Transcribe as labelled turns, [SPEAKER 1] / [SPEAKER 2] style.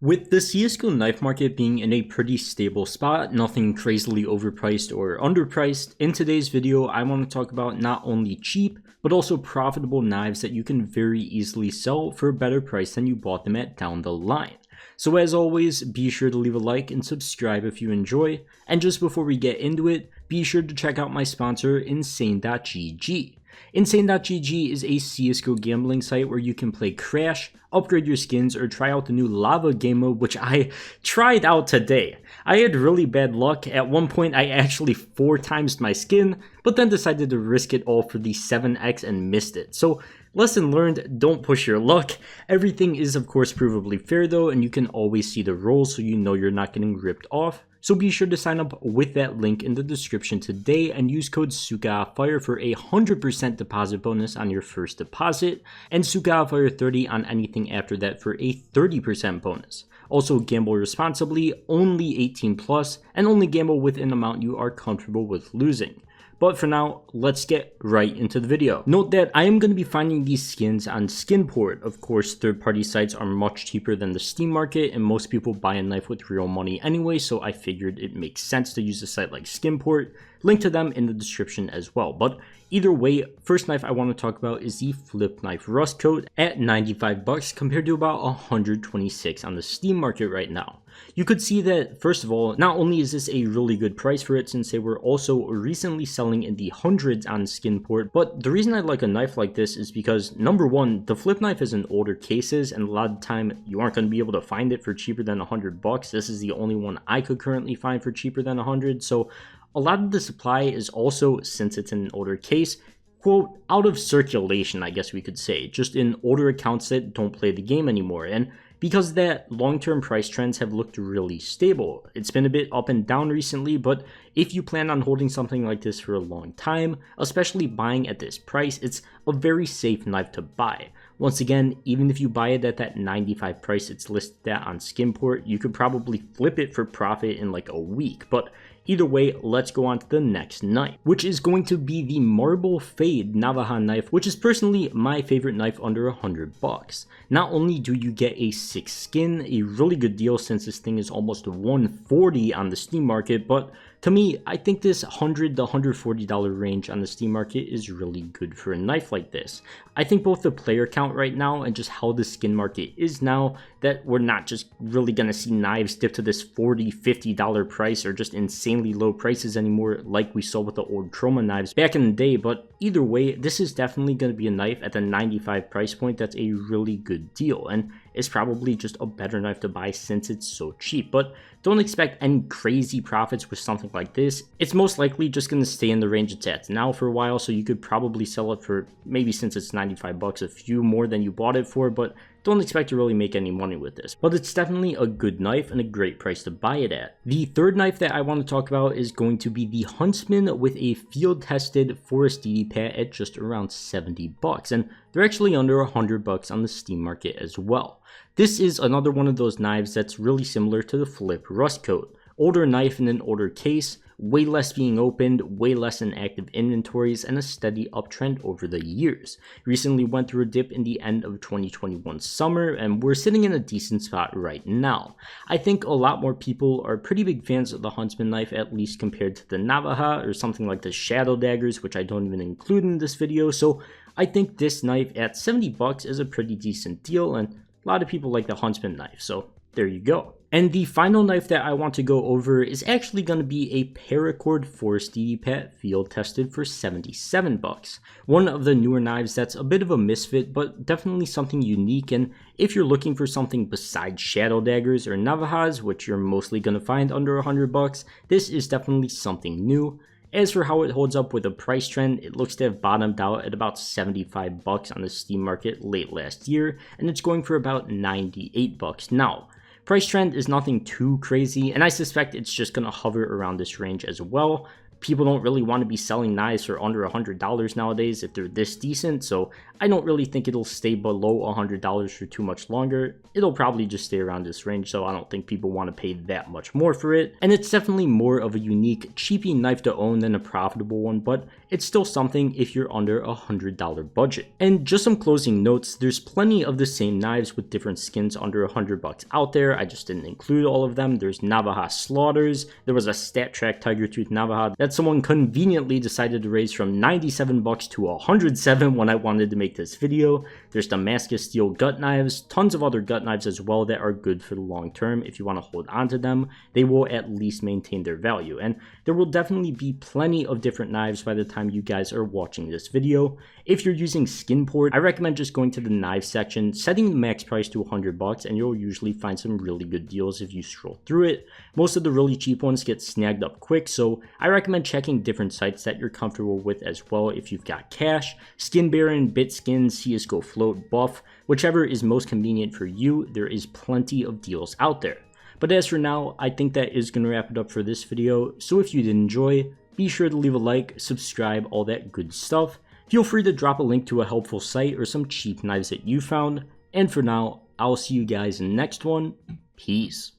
[SPEAKER 1] With the CSGO knife market being in a pretty stable spot, nothing crazily overpriced or underpriced, in today's video I want to talk about not only cheap, but also profitable knives that you can very easily sell for a better price than you bought them at down the line. So as always, be sure to leave a like and subscribe if you enjoy, and just before we get into it, be sure to check out my sponsor, Insane.gg. Insane.gg is a CSGO gambling site where you can play Crash, upgrade your skins, or try out the new Lava game mode, which I tried out today. I had really bad luck. At one point I actually 4 times my skin, but then decided to risk it all for the 7x and missed it. So lesson learned, don't push your luck. Everything is of course provably fair though, and you can always see the rolls so you know you're not getting ripped off. So be sure to sign up with that link in the description today and use code SUKAFIRE for a 100% deposit bonus on your first deposit, and SUKAFIRE30 on anything after that for a 30% bonus. Also, gamble responsibly, only 18 plus, and only gamble with an amount you are comfortable with losing. But for now, let's get right into the video. Note that I am going to be finding these skins on Skinport. Of course, third-party sites are much cheaper than the Steam market, and most people buy a knife with real money anyway, so I figured it makes sense to use a site like Skinport. Link to them in the description as well. But either way, first knife I want to talk about is the Flip Knife Rust Coat at 95 bucks compared to about 126 on the Steam market right now. You could see that, first of all, not only is this a really good price for it since they were also recently selling in the hundreds on Skinport, but the reason I like a knife like this is because, number one, the Flip Knife is in older cases, and a lot of the time you aren't going to be able to find it for cheaper than 100 bucks. This is the only one I could currently find for cheaper than 100, so a lot of the supply is also, since it's in an older case, quote, out of circulation, I guess we could say, just in older accounts that don't play the game anymore. And because that, long-term price trends have looked really stable. It's been a bit up and down recently, but if you plan on holding something like this for a long time, especially buying at this price, it's a very safe knife to buy. Once again, even if you buy it at that 95 price it's listed at on Skinport, you could probably flip it for profit in like a week. But either way, let's go on to the next knife, which is going to be the Marble Fade Navajo knife, which is personally my favorite knife under 100 bucks. Not only do you get a 6 skin, a really good deal since this thing is almost 140 on the Steam market, but to me, I think this $100 to $140 range on the Steam market is really good for a knife like this. I think both the player count right now and just how the skin market is now, that we're not just really going to see knives dip to this $40, $50 price or just insanely low prices anymore like we saw with the old Chroma knives back in the day. But either way, this is definitely going to be a knife at the 95 price point that's a really good deal, and it's probably just a better knife to buy since it's so cheap. But don't expect any crazy profits with something like this. It's most likely just going to stay in the range it's at now for a while, so you could probably sell it for, maybe since it's 95 bucks, a few more than you bought it for, but don't expect to really make any money with this. But it's definitely a good knife and a great price to buy it at. The third knife that I want to talk about is going to be the Huntsman with a field-tested Forest DD pad at just around 70 bucks, and they're actually under 100 bucks on the Steam market as well. This is another one of those knives that's really similar to the Flip Rust Coat. Older knife in an older case, way less being opened, way less in active inventories, and a steady uptrend over the years. Recently went through a dip in the end of 2021 summer, and we're sitting in a decent spot right now. I think a lot more people are pretty big fans of the Huntsman knife, at least compared to the Navajo or something like the Shadow Daggers, which I don't even include in this video, so I think this knife at 70 bucks is a pretty decent deal, and a lot of people like the Huntsman knife, so there you go. And the final knife that I want to go over is actually going to be a Paracord Forest DD pad field tested for 77 bucks. One of the newer knives that's a bit of a misfit, but definitely something unique, and if you're looking for something besides Shadow Daggers or Navajos, which you're mostly going to find under 100 bucks, this is definitely something new. As for how it holds up with a price trend, it looks to have bottomed out at about 75 bucks on the Steam market late last year, and it's going for about 98 bucks now. Price trend is nothing too crazy, and I suspect it's just going to hover around this range as well. people don't really want to be selling knives for under $100 nowadays if they're this decent, so I don't really think it'll stay below $100 for too much longer. It'll probably just stay around this range, so I don't think people want to pay that much more for it. And it's definitely more of a unique, cheapy knife to own than a profitable one, but it's still something if you're under $100 budget. And just some closing notes, there's plenty of the same knives with different skins under $100 out there. I just didn't include all of them. There's Navajo Slaughters. There was a StatTrak Tiger Tooth Navajo that someone conveniently decided to raise from $97 to $107 when I wanted to make this video. There's Damascus Steel gut knives, tons of other gut knives as well that are good for the long term. If you want to hold on to them, they will at least maintain their value. And there will definitely be plenty of different knives by the time you guys are watching this video. If you're using Skinport, I recommend just going to the knife section, setting the max price to $100, and you'll usually find some really good deals if you scroll through it. Most of the really cheap ones get snagged up quick, so I recommend checking different sites that you're comfortable with as well if you've got cash. Skin Baron, BitSkin, CSGO Float, Buff, whichever is most convenient for you, there is plenty of deals out there. But as for now, I think that is going to wrap it up for this video, so if you did enjoy, be sure to leave a like, subscribe, all that good stuff. Feel free to drop a link to a helpful site or some cheap knives that you found, and for now, I'll see you guys in the next one. Peace.